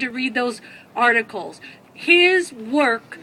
to read those articles. His work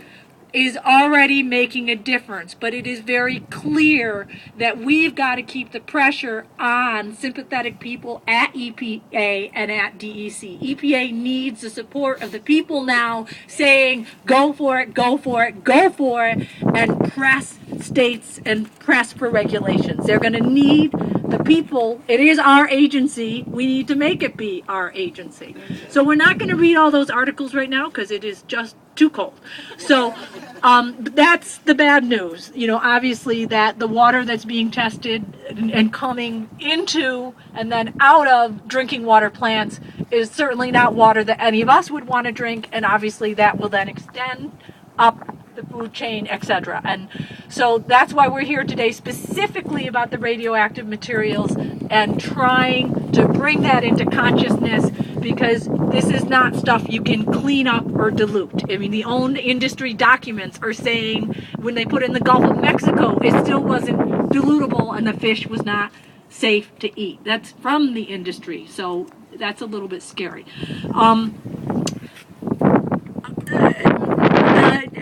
is already making a difference, but it is very clear that we've got to keep the pressure on sympathetic people at EPA and at DEC. EPA needs the support of the people now saying, go for it, go for it, go for it, and press states and press for regulations. They're going to need the people. It is our agency. We need to make it be our agency. So we're not going to read all those articles right now because it is just too cold. So that's the bad news. You know, obviously that the water that's being tested and coming into and then out of drinking water plants is certainly not water that any of us would want to drink, and obviously that will then extend up the food chain, etc. And so that's why we're here today, specifically about the radioactive materials and trying to bring that into consciousness, because this is not stuff you can clean up or dilute. I mean, the own industry documents are saying when they put it in the Gulf of Mexico, it still wasn't dilutable and the fish was not safe to eat. That's from the industry, so that's a little bit scary.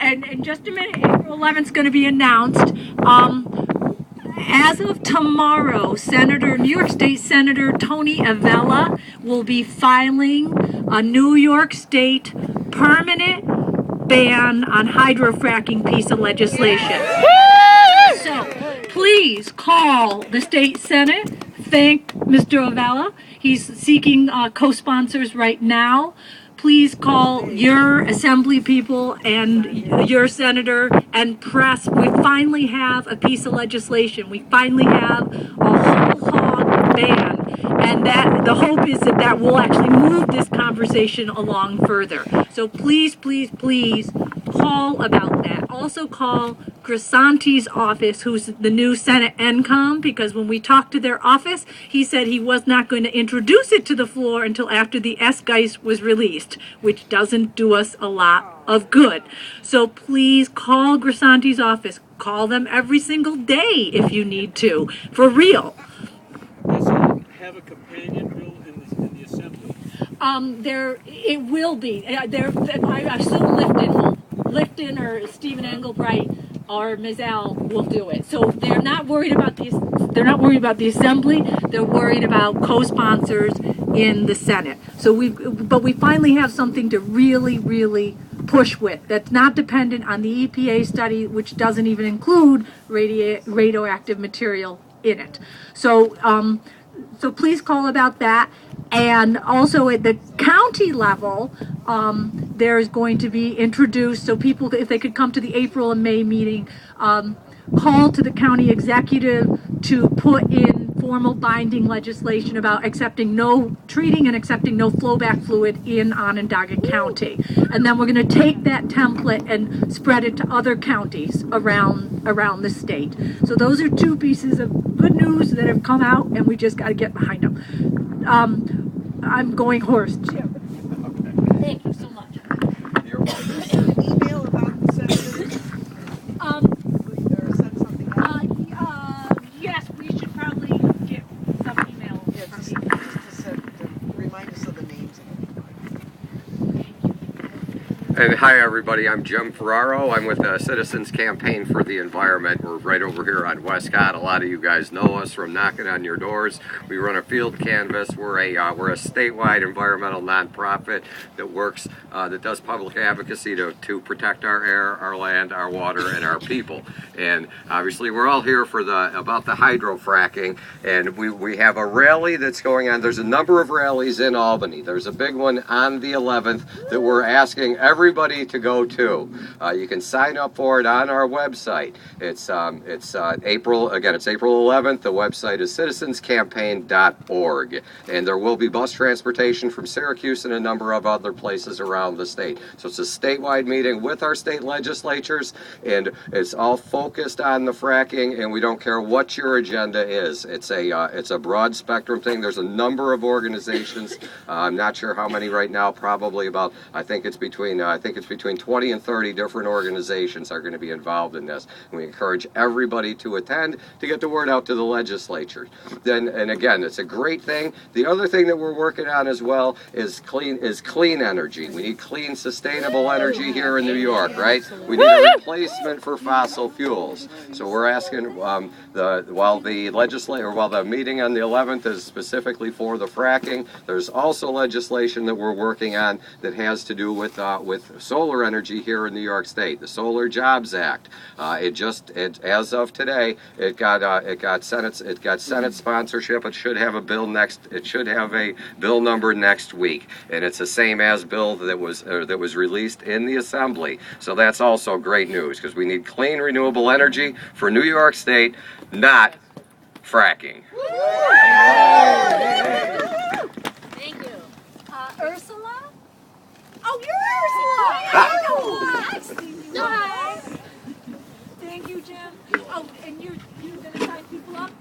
And in just a minute, April 11th is going to be announced. As of tomorrow, New York State Senator Tony Avella will be filing a New York State permanent ban on hydrofracking piece of legislation. So please call the state Senate. Thank Mr. Avella. He's seeking co-sponsors right now. Please call your assembly people and your senator and press. We finally have a piece of legislation. We finally have a whole hog ban. And that the hope is that will actually move this conversation along further. So please, please, please call about that. Also call Grisanti's office, who's the new Senate NCOM, because when we talked to their office, he said he was not going to introduce it to the floor until after the S-Geist was released, which doesn't do us a lot of good. So please call Grisanti's office. Call them every single day if you need to, for real. Does it have a companion bill in the assembly? It will be. I assume Lifton or Stephen Engelbright or Ms. Al will do it. So they're not worried about these. They're not worried about the assembly. They're worried about co-sponsors in the Senate. So we finally have something to really, really push with. That's not dependent on the EPA study, which doesn't even include radioactive material in it. So please call about that. And also at the county level, there's going to be introduced, so people, if they could come to the April and May meeting, call to the county executive to put in formal binding legislation about treating and accepting no flowback fluid in Onondaga County. And then we're going to take that template and spread it to other counties around the state. So those are two pieces of good news that have come out, and we just got to get behind them. I'm going hoarse too. Thank you so much. You're welcome. An email about the senators? Or send something out? Yes, we should probably get some email from people. Just to remind us of the names. And hi everybody, I'm Jim Ferraro. I'm with the Citizens Campaign for the Environment. We're right over here on Westcott. A lot of you guys know us from knocking on your doors. We run a field canvass. We're a statewide environmental nonprofit that works, that does public advocacy to protect our air, our land, our water, and our people. And obviously we're all here for about the hydrofracking, and we have a rally that's going on. There's a number of rallies in Albany. There's a big one on the 11th that we're asking everybody to go to. You can sign up for it on our website. It's April 11th. The website is citizenscampaign.org, and there will be bus transportation from Syracuse and a number of other places around the state. So it's a statewide meeting with our state legislatures, and it's all focused on the fracking, and we don't care what your agenda is. It's a broad spectrum thing. There's a number of organizations. I'm not sure how many right now. Probably about, I think it's between think it's between 20 and 30 different organizations are going to be involved in this. And we encourage everybody to attend to get the word out to the legislature. And again, it's a great thing. The other thing that we're working on as well is clean energy. We need clean, sustainable energy here in New York, right? We need a replacement for fossil fuels. So we're asking, while the meeting on the 11th is specifically for the fracking, there's also legislation that we're working on that has to do with solar energy here in New York State, the Solar Jobs Act. As of today, it got Senate sponsorship. It should have a bill number next week, and it's the same as bill that was released in the Assembly. So that's also great news, because we need clean, renewable energy for New York State, not fracking. Thank you. Ursula? Oh, you're Ursula! Hi. Thank you, Jim. Oh, and you're going to sign people up?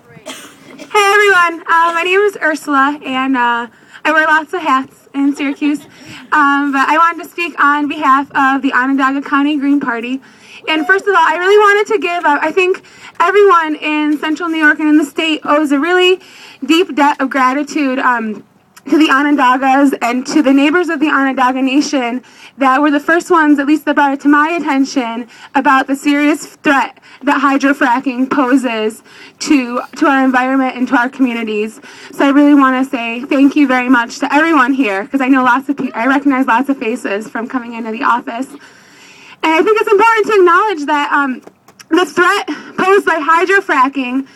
Great. Hey everyone, my name is Ursula, and I wear lots of hats in Syracuse, but I wanted to speak on behalf of the Onondaga County Green Party. And first of all, I really wanted to give, I think everyone in Central New York and in the state owes a really deep debt of gratitude to the Onondagas and to the neighbors of the Onondaga Nation that were the first ones, at least that brought it to my attention, about the serious threat that hydrofracking poses to our environment and to our communities. So I really want to say thank you very much to everyone here, because I know I recognize lots of faces from coming into the office. And I think it's important to acknowledge that the threat posed by hydrofracking,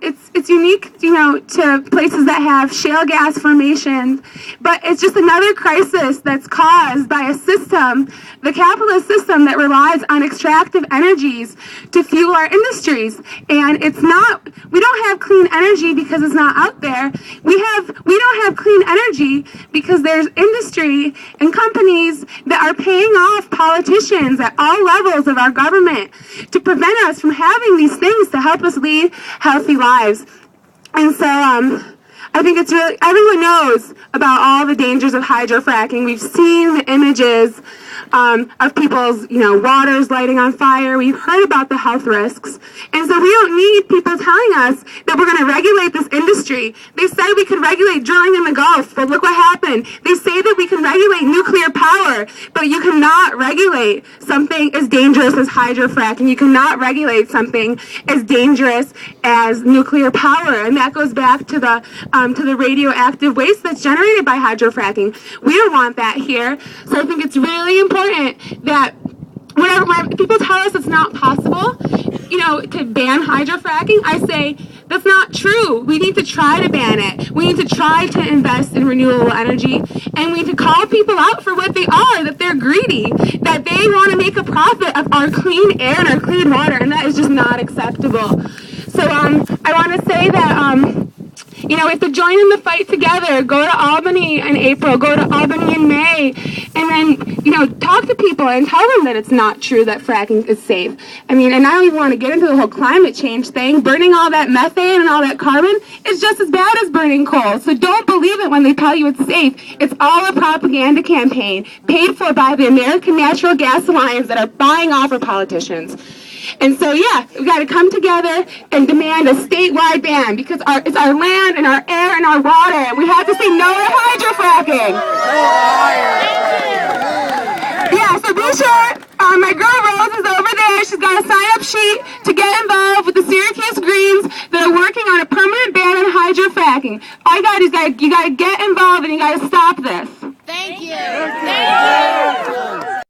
it's unique, to places that have shale gas formations, but it's just another crisis that's caused by a system, the capitalist system, that relies on extractive energies to fuel our industries. And we don't have clean energy because it's not out there. We don't have clean energy because there's industry and companies that are paying off politicians at all levels of our government to prevent us from having these things to help us lead healthy lives. And so I think it's really, everyone knows about all the dangers of hydrofracking. We've seen the images of people's, waters lighting on fire. We've heard about the health risks. And so we don't need people telling us that we're going to regulate this industry. They said we could regulate drilling in the Gulf, but look what happened. They say that we can regulate nuclear power, but you cannot regulate something as dangerous as hydrofracking. You cannot regulate something as dangerous as nuclear power. And that goes back to the radioactive waste that's generated by hydrofracking. We don't want that here. So I think it's really important that when people tell us it's not possible, to ban hydrofracking, I say that's not true. We need to try to ban it. We need to try to invest in renewable energy, and we need to call people out for what they are, that they're greedy, that they want to make a profit of our clean air and our clean water, and that is just not acceptable. So I want to say that we have to join in the fight together. Go to Albany in April, go to Albany in May, and then, talk to people and tell them that it's not true that fracking is safe. And I don't even want to get into the whole climate change thing. Burning all that methane and all that carbon is just as bad as burning coal. So don't believe it when they tell you it's safe. It's all a propaganda campaign paid for by the American Natural Gas Alliance that are buying off our politicians. And so, we got to come together and demand a statewide ban, because it's our land and our air and our water, and we have to say no to hydrofracking. So be sure, my girl Rose is over there. She's got a sign-up sheet to get involved with the Syracuse Greens that are working on a permanent ban on hydrofracking. All you got to do is you got to get involved, and you got to stop this.